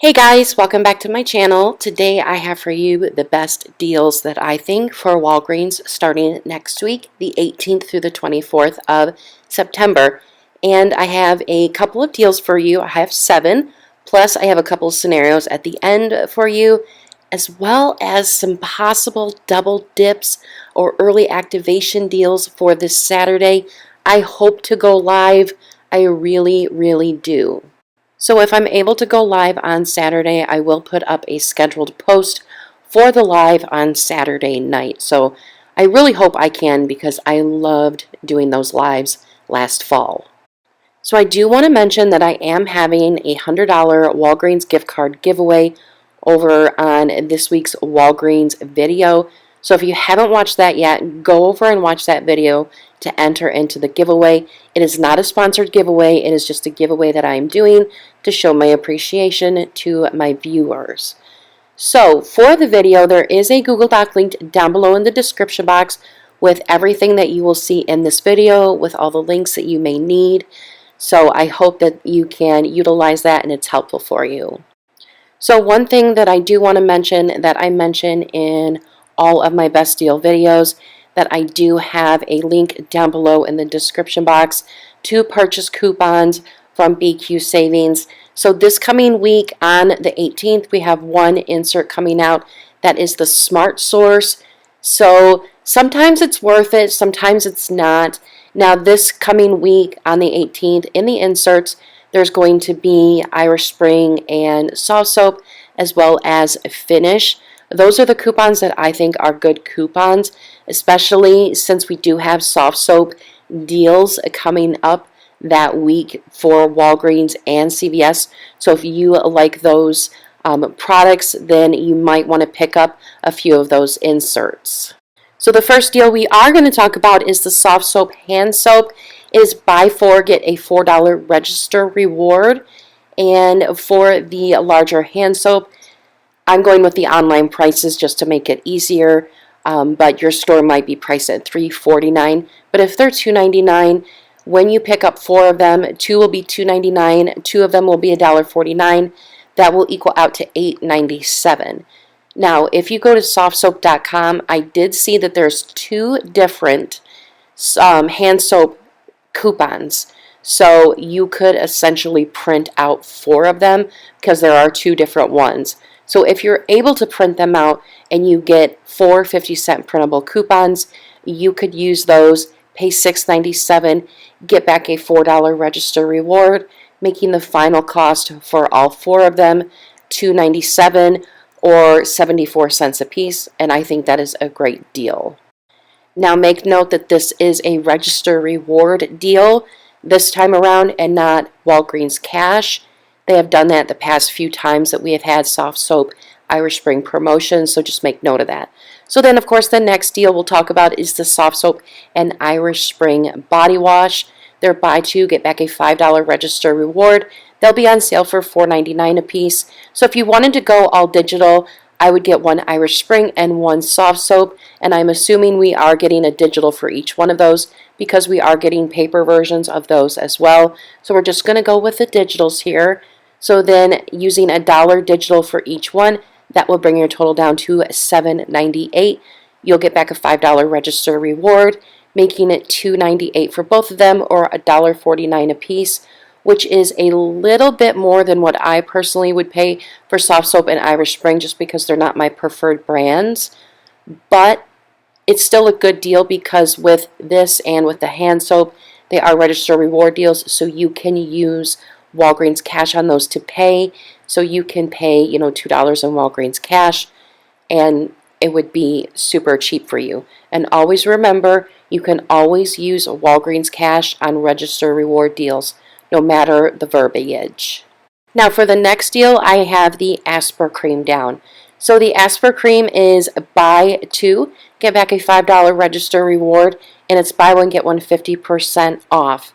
Hey guys, welcome back to my channel. Today I have for you the best deals that I think for Walgreens starting next week, the 18th through the 24th of September. And I have a couple of deals for you. I have 7, plus I have a couple of scenarios at the end for you, as well as some possible double dips or early activation deals for this Saturday. I hope to go live. I really do. So if I'm able to go live on Saturday, I will put up a scheduled post for the live on Saturday night. So I really hope I can because I loved doing those lives last fall. So I do want to mention that I am having a $100 Walgreens gift card giveaway over on this week's Walgreens video. So if you haven't watched that yet, go over and watch that video to enter into the giveaway. It is not a sponsored giveaway. It is just a giveaway that I am doing to show my appreciation to my viewers. So for the video, there is a Google Doc linked down below in the description box with everything that you will see in this video, with all the links that you may need. So I hope that you can utilize that and it's helpful for you. So one thing that I do want to mention that I mention in all of my best deal videos, that I do have a link down below in the description box to purchase coupons from BQ Savings. So this coming week on the 18th, we have one insert coming out that is the Smart Source. So sometimes it's worth it, sometimes it's not. Now this coming week on the 18th, in the inserts, there's going to be Irish Spring and Soft Soap, as well as Finish. Those are the coupons that I think are good coupons, especially since we do have Soft Soap deals coming up that week for Walgreens and CVS. So if you like those products, then you might want to pick up a few of those inserts. So the first deal we are going to talk about is the Soft Soap Hand Soap. It is buy 4, get a $4 register reward. And for the larger hand soap, I'm going with the online prices just to make it easier, but your store might be priced at $3.49. But if they're $2.99, when you pick up 4 of them, 2 will be $2.99, 2 of them will be $1.49. That will equal out to $8.97. Now, if you go to softsoap.com, I did see that there's 2 different hand soap coupons. So you could essentially print out 4 of them because there are 2 different ones. So if you're able to print them out and you get 4 50-cent printable coupons, you could use those, pay $6.97, get back a $4 register reward, making the final cost for all 4 of them $2.97 or 74 cents a piece, and I think that is a great deal. Now make note that this is a register reward deal this time around and not Walgreens cash. They have done that the past few times that we have had Soft Soap Irish Spring promotions, so just make note of that. So then, of course, the next deal we'll talk about is the Soft Soap and Irish Spring Body Wash. They're buy 2, get back a $5 register reward. They'll be on sale for $4.99 a piece. So if you wanted to go all digital, I would get 1 Irish Spring and 1 Soft Soap, and I'm assuming we are getting a digital for each one of those because we are getting paper versions of those as well. So we're just going to go with the digitals here. So then using $1 digital for each one, that will bring your total down to $7.98. You'll get back a $5 register reward, making it $2.98 for both of them, or $1.49 a piece, which is a little bit more than what I personally would pay for Soft Soap and Irish Spring just because they're not my preferred brands. But it's still a good deal because with this and with the hand soap, they are register reward deals, so you can use Walgreens cash on those to pay. So you can pay, $2 in Walgreens cash, and it would be super cheap for you. And always remember, you can always use Walgreens cash on register reward deals, no matter the verbiage. Now for the next deal, I have the Asper Cream down. So the Asper Cream is buy 2, get back a $5 register reward, and it's buy 1, get 1 50% off.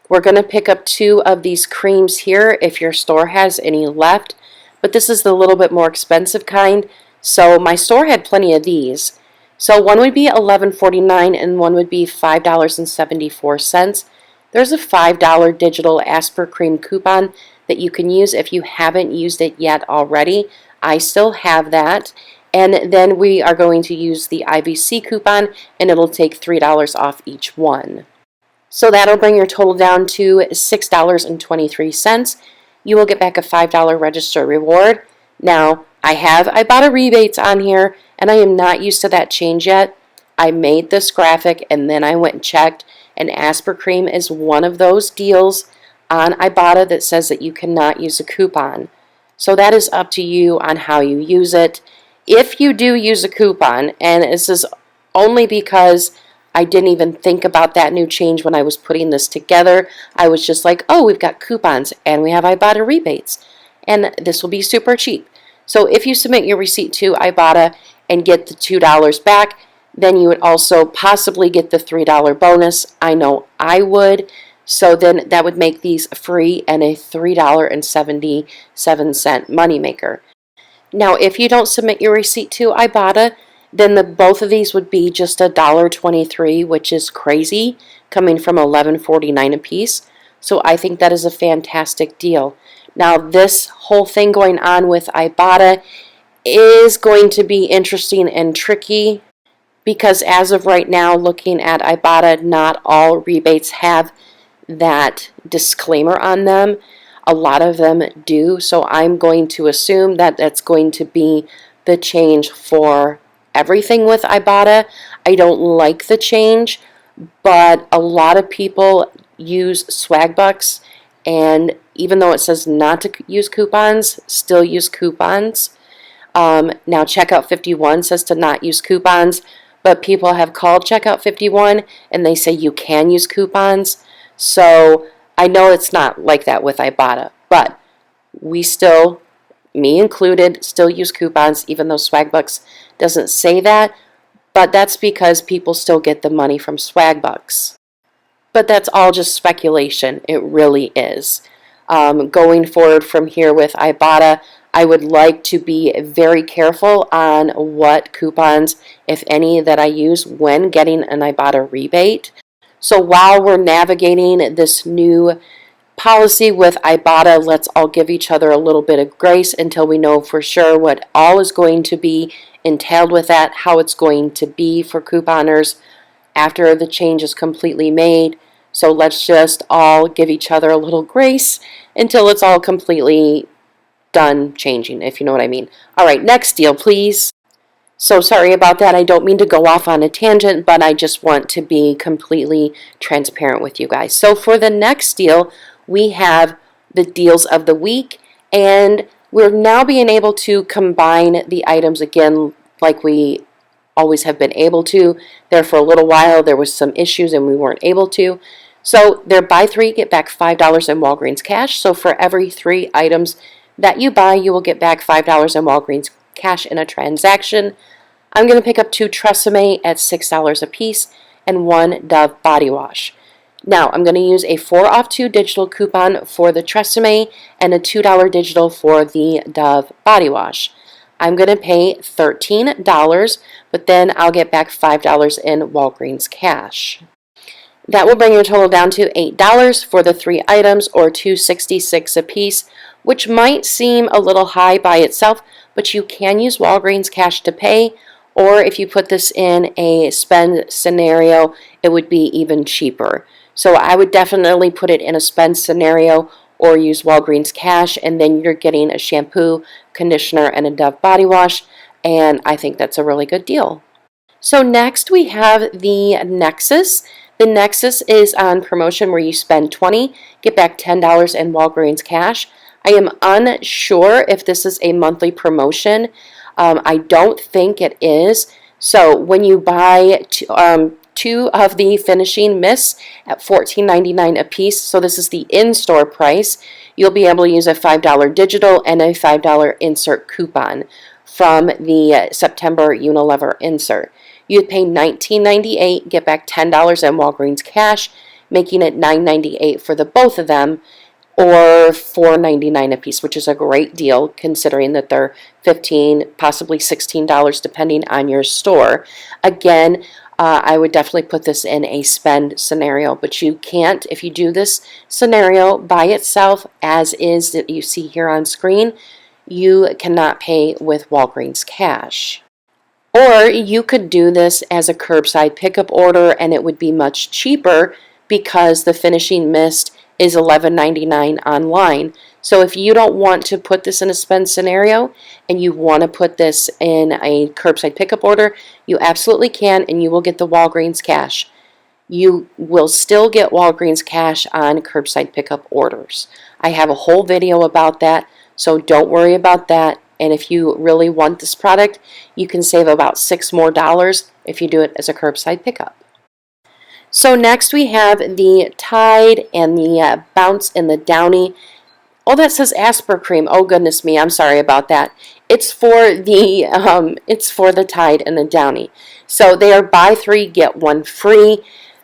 We're going to pick up 2 of these creams here if your store has any left, but this is the little bit more expensive kind. So my store had plenty of these. So one would be $11.49 and one would be $5.74. There's a $5 digital Asper Cream coupon that you can use if you haven't used it yet already. I still have that. And then we are going to use the IVC coupon, and it'll take $3 off each one. So that'll bring your total down to $6.23. You will get back a $5 register reward. Now, I have Ibotta rebates on here, and I am not used to that change yet. I made this graphic, and then I went and checked, and Aspercreme is one of those deals on Ibotta that says that you cannot use a coupon. So that is up to you on how you use it. If you do use a coupon, and this is only because I didn't even think about that new change when I was putting this together. I was just like, oh, we've got coupons and we have Ibotta rebates. And this will be super cheap. So if you submit your receipt to Ibotta and get the $2 back, then you would also possibly get the $3 bonus. I know I would. So then that would make these free and a $3.77 moneymaker. Now, if you don't submit your receipt to Ibotta, then both of these would be just $1.23, which is crazy, coming from $11.49 a piece. So I think that is a fantastic deal. Now, this whole thing going on with Ibotta is going to be interesting and tricky because as of right now, looking at Ibotta, not all rebates have that disclaimer on them. A lot of them do, so I'm going to assume that that's going to be the change for everything with Ibotta. I don't like the change, but a lot of people use swag bucks, and even though it says not to use coupons, still use coupons. Now Checkout 51 says to not use coupons, but people have called Checkout 51 and they say you can use coupons. So I know it's not like that with Ibotta, but we still, me included, still use coupons, even though Swagbucks doesn't say that, but that's because people still get the money from Swagbucks. But that's all just speculation. It really is. Going forward from here with Ibotta, I would like to be very careful on what coupons, if any, that I use when getting an Ibotta rebate. So while we're navigating this new policy with Ibotta, let's all give each other a little bit of grace until we know for sure what all is going to be entailed with that, how it's going to be for couponers after the change is completely made. So let's just all give each other a little grace until it's all completely done changing, if you know what I mean. All right, next deal, please. So sorry about that. I don't mean to go off on a tangent, but I just want to be completely transparent with you guys. So for the next deal, we have the deals of the week, and we're now being able to combine the items again like we always have been able to. There for a little while, there was some issues and we weren't able to. So they're buy three, get back $5 in Walgreens cash. So for every 3 items that you buy, you will get back $5 in Walgreens cash in a transaction. I'm going to pick up 2 Tresemme at $6 a piece and 1 Dove body wash. Now, I'm going to use a 4 off 2 digital coupon for the Tresemme and a $2 digital for the Dove body wash. I'm going to pay $13, but then I'll get back $5 in Walgreens cash. That will bring your total down to $8 for the 3 items, or $2.66 a piece, which might seem a little high by itself, but you can use Walgreens cash to pay, or if you put this in a spend scenario, it would be even cheaper. So I would definitely put it in a spend scenario or use Walgreens cash, and then you're getting a shampoo, conditioner, and a Dove body wash, and I think that's a really good deal. So next we have the Nexus. The Nexus is on promotion where you spend $20, get back $10 in Walgreens cash. I am unsure if this is a monthly promotion. I don't think it is. So when you buy 2 of the finishing mists at $14.99 a piece, so this is the in-store price, you'll be able to use a $5 digital and a $5 insert coupon from the September Unilever insert. You'd pay $19.98, get back $10 in Walgreens cash, making it $9.98 for the both of them, or $4.99 a piece, which is a great deal considering that they're $15, possibly $16 depending on your store. Again, I would definitely put this in a spend scenario, but you can't, if you do this scenario by itself, as is that you see here on screen, you cannot pay with Walgreens cash. Or you could do this as a curbside pickup order and it would be much cheaper because the finishing mist is $11.99 online. So if you don't want to put this in a spend scenario and you want to put this in a curbside pickup order, you absolutely can, and you will get the Walgreens cash. You will still get Walgreens cash on curbside pickup orders. I have a whole video about that, so don't worry about that. And if you really want this product, you can save about $6 more if you do it as a curbside pickup. So next we have the Tide and the Bounce and the Downy. Oh, that says Asper Cream. Oh goodness me, I'm sorry about that. It's for the Tide and the Downy. So they are buy 3 get 1 free.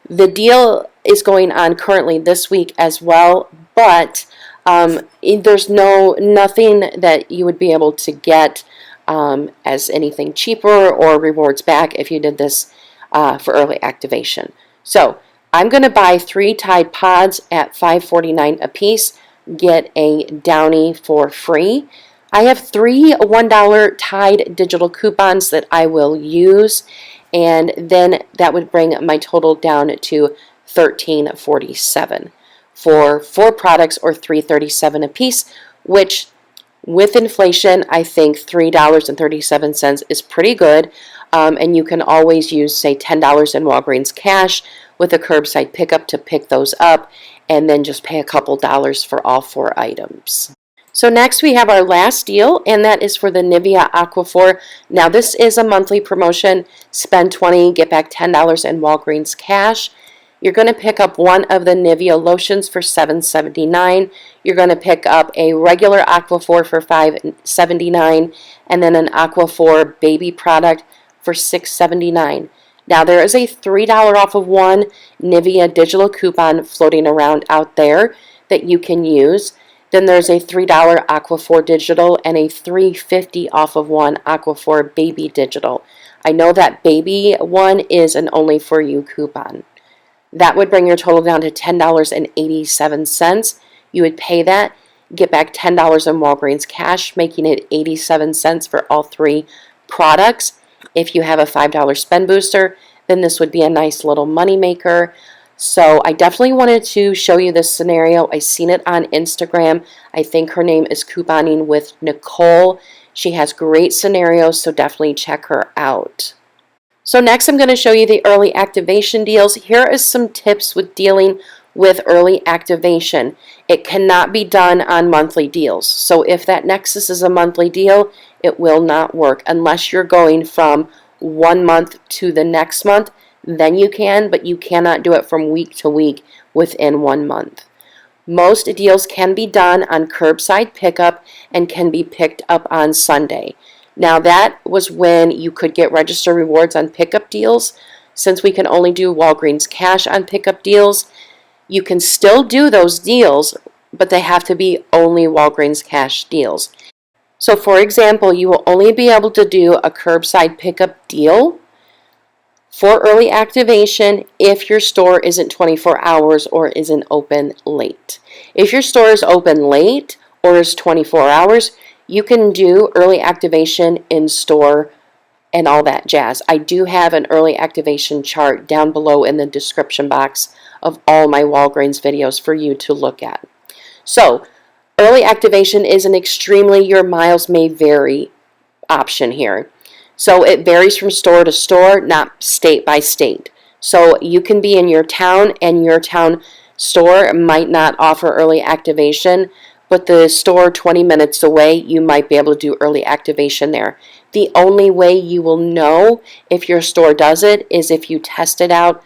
The deal is going on currently this week as well, but there's nothing that you would be able to get as anything cheaper or rewards back if you did this for early activation. So I'm going to buy 3 Tide Pods at $5.49 a piece, get a Downy for free. I have 3 $1 Tide digital coupons that I will use, and then that would bring my total down to $13.47 for 4 products, or $3.37 a piece, which with inflation I think $3.37 is pretty good. And you can always use, say, $10 in Walgreens cash with a curbside pickup to pick those up, and then just pay a couple dollars for all 4 items. So next we have our last deal, and that is for the Nivea Aquaphor. Now this is a monthly promotion. Spend $20, get back $10 in Walgreens cash. You're going to pick up one of the Nivea lotions for $7.79. You're going to pick up a regular Aquaphor for $5.79, and then an Aquaphor baby product for $6.79. Now there is a $3 off of one Nivea digital coupon floating around out there that you can use. Then there's a $3 Aquaphor digital and a $3.50 off of one Aquaphor baby digital. I know that baby one is an only for you coupon. That would bring your total down to $10.87. You would pay that, get back $10 in Walgreens cash, making it 87 cents for all 3 products. If you have a $5 spend booster, then this would be a nice little money maker. So I definitely wanted to show you this scenario. I seen it on Instagram. I think her name is Couponing with Nicole. She has great scenarios, so definitely check her out. So next I'm going to show you the early activation deals. Here is some tips with dealing with early activation. It cannot be done on monthly deals. So if that Nexus is a monthly deal, it will not work unless you're going from one month to the next month. Then you can, but you cannot do it from week to week within 1 month. Most deals can be done on curbside pickup and can be picked up on Sunday. Now that was when you could get register rewards on pickup deals. Since we can only do Walgreens cash on pickup deals, you can still do those deals, but they have to be only Walgreens cash deals. So for example, you will only be able to do a curbside pickup deal for early activation if your store isn't 24 hours or isn't open late. If your store is open late or is 24 hours, you can do early activation in store and all that jazz. I do have an early activation chart down below in the description box of all my Walgreens videos for you to look at. So, early activation is an extremely your miles may vary option here. So it varies from store to store, not state by state. So you can be in your town and your town store might not offer early activation, but the store 20 minutes away, you might be able to do early activation there. The only way you will know if your store does it is if you test it out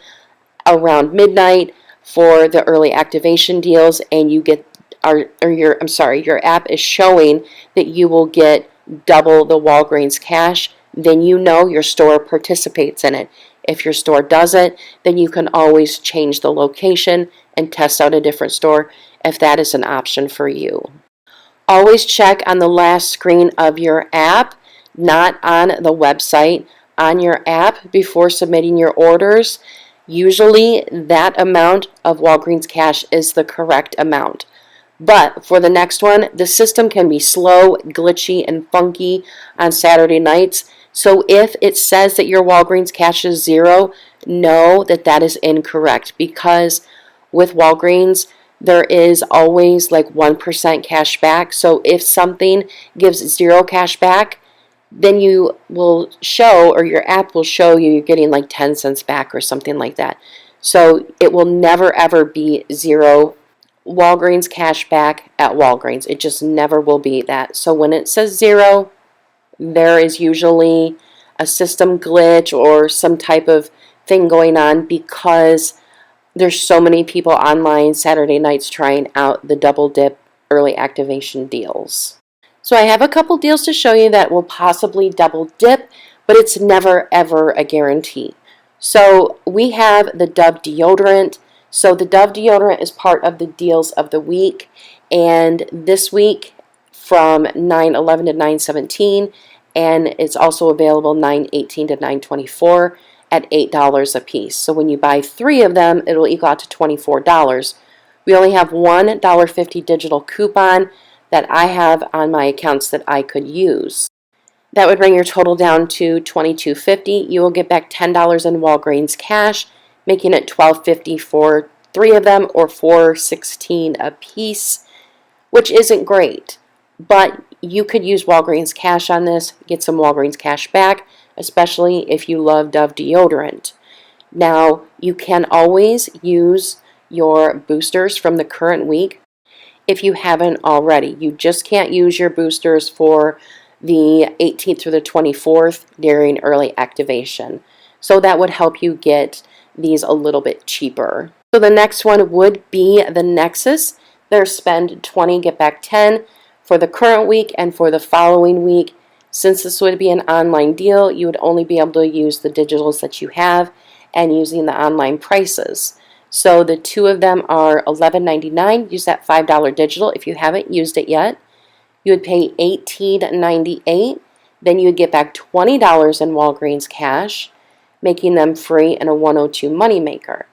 around midnight for the early activation deals and you get your app is showing that you will get double the Walgreens cash, then you know your store participates in it. If your store doesn't, then you can always change the location and test out a different store if that is an option for you. Always check on the last screen of your app, not on the website, on your app before submitting your orders, usually that amount of Walgreens cash is the correct amount. But for the next one, the system can be slow, glitchy, and funky on Saturday nights. So if it says that your Walgreens cash is 0, know that that is incorrect, because with Walgreens, there is always like 1% cash back. So if something gives 0 cash back, then you will show, or your app will show you're getting like 10 cents back or something like that. So it will never ever be 0 Walgreens cash back at Walgreens. It just never will be that. So when it says 0, there is usually a system glitch or some type of thing going on, because there's so many people online Saturday nights trying out the double dip early activation deals. So I have a couple deals to show you that will possibly double dip, but it's never ever a guarantee. So we have the Dove deodorant. So the Dove deodorant is part of the deals of the week, and this week from 9/11 to 9/17, and it's also available 9/18 to 9/24 at $8 a piece. So when you buy 3 of them, it'll equal out to $24. We only have one $1.50 digital coupon that I have on my accounts that I could use. That would bring your total down to $22.50. You will get back $10 in Walgreens cash, making it $12.50 for 3 of them, or $4.16 a piece, which isn't great. But you could use Walgreens cash on this, get some Walgreens cash back, especially if you love Dove deodorant. Now, you can always use your boosters from the current week if you haven't already. You just can't use your boosters for the 18th through the 24th during early activation. So that would help you get these a little bit cheaper. So the next one would be the Nexus. Their spend 20, get back 10 for the current week and for the following week. Since this would be an online deal, you would only be able to use the digitals that you have and using the online prices. So the 2 of them are $11.99. Use that $5 digital if you haven't used it yet. You would pay $18.98. Then you would get back $20 in Walgreens cash, making them free and a 102 moneymaker.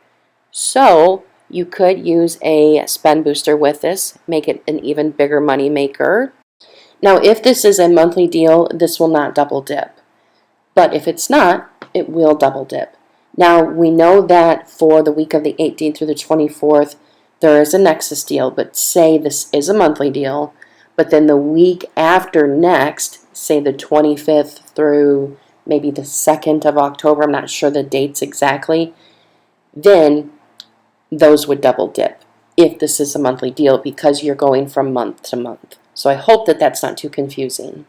So you could use a spend booster with this, make it an even bigger moneymaker. Now, if this is a monthly deal, this will not double dip. But if it's not, it will double dip. Now, we know that for the week of the 18th through the 24th, there is a Nexus deal, but say this is a monthly deal, but then the week after next, say the 25th through maybe the 2nd of October, I'm not sure the dates exactly, then those would double dip if this is a monthly deal, because you're going from month to month. So I hope that that's not too confusing.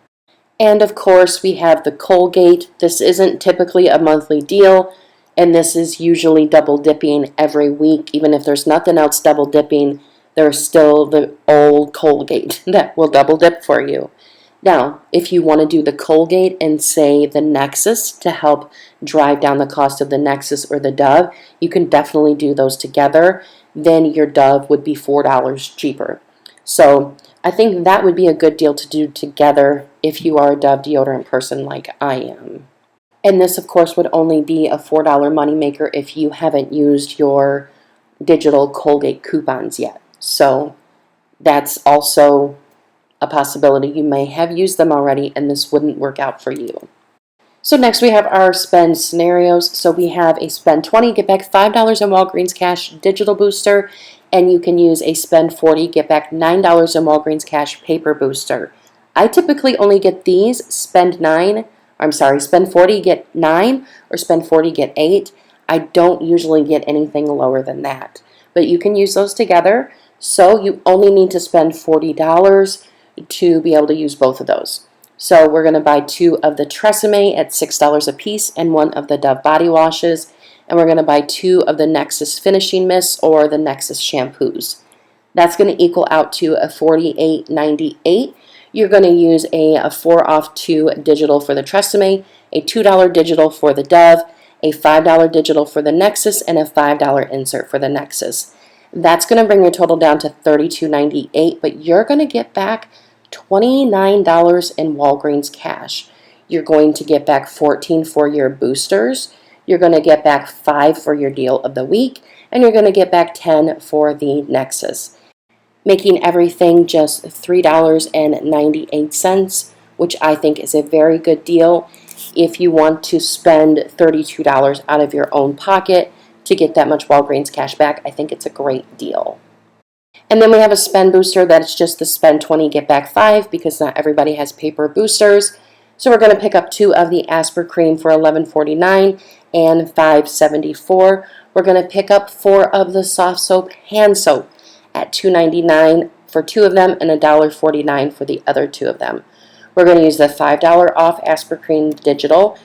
And of course, we have the Colgate. This isn't typically a monthly deal, and this is usually double dipping every week. Even if there's nothing else double dipping, there's still the old Colgate that will double dip for you. Now, if you want to do the Colgate and say the Nexus to help drive down the cost of the Nexus or the Dove, you can definitely do those together. Then your Dove would be $4 cheaper. So I think that would be a good deal to do together if you are a Dove deodorant person like I am. And this, of course, would only be a $4 moneymaker if you haven't used your digital Colgate coupons yet. So that's also a possibility. You may have used them already and this wouldn't work out for you. So next we have our spend scenarios. So we have a spend 20, get back $5 in Walgreens cash digital booster, and you can use a spend 40, get back $9 in Walgreens cash paper booster. I typically only get these, spend 40, get 9, or spend 40, get 8. I don't usually get anything lower than that. But you can use those together. So you only need to spend $40 to be able to use both of those. So we're going to buy 2 of the Tresemme at $6 a piece and 1 of the Dove body washes. And we're going to buy 2 of the Nexus finishing mists or the Nexus shampoos. That's going to equal out to a $48.98. You're going to use a 4 off 2 digital for the Tresemme, a $2 digital for the Dove, a $5 digital for the Nexus, and a $5 insert for the Nexus. That's going to bring your total down to $32.98, but you're going to get back $29 in Walgreens cash. you're going to get back 14 for your boosters. You're going to get back 5 for your deal of the week, and you're going to get back 10 for the Nexus, making everything just $3.98, which I think is a very good deal. If you want to spend $32 out of your own pocket to get that much Walgreens cash back, I think it's a great deal. And then we have a spend booster that's just the spend 20, get back 5, because not everybody has paper boosters. So we're going to pick up 2 of the Aspercream for $11.49 and $5.74. We're going to pick up 4 of the soft soap hand soap at $2.99 for 2 of them and $1.49 for the other 2 of them. We're going to use the $5 off Aspercream Digital.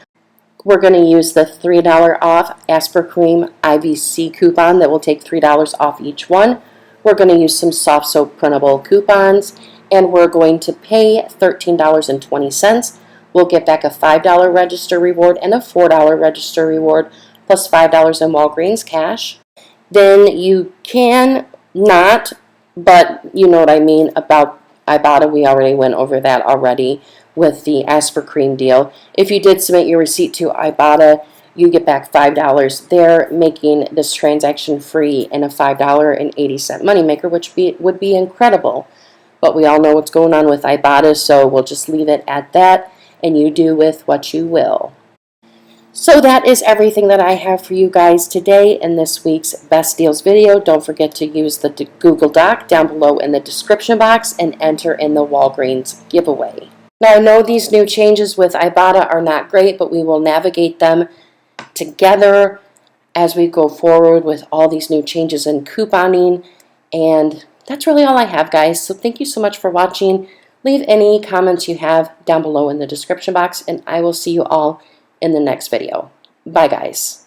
We're going to use the $3 off Aspercream IVC coupon that will take $3 off each one. We're going to use some soft soap printable coupons, and we're going to pay $13.20. We'll get back a $5 register reward and a $4 register reward, plus $5 in Walgreens cash. Then you can not, but you know what I mean about Ibotta. We already went over that already with the Aspercream deal. If you did submit your receipt to Ibotta, you get back $5. They're making this transaction free and a $5.80 moneymaker, which would be incredible. But we all know what's going on with Ibotta, so we'll just leave it at that, and you do with what you will. So that is everything that I have for you guys today in this week's Best Deals video. Don't forget to use the Google Doc down below in the description box and enter in the Walgreens giveaway. Now, I know these new changes with Ibotta are not great, but we will navigate them together as we go forward with all these new changes in couponing. And that's really all I have, guys. So thank you so much for watching. Leave any comments you have down below in the description box, and I will see you all in the next video. Bye, guys.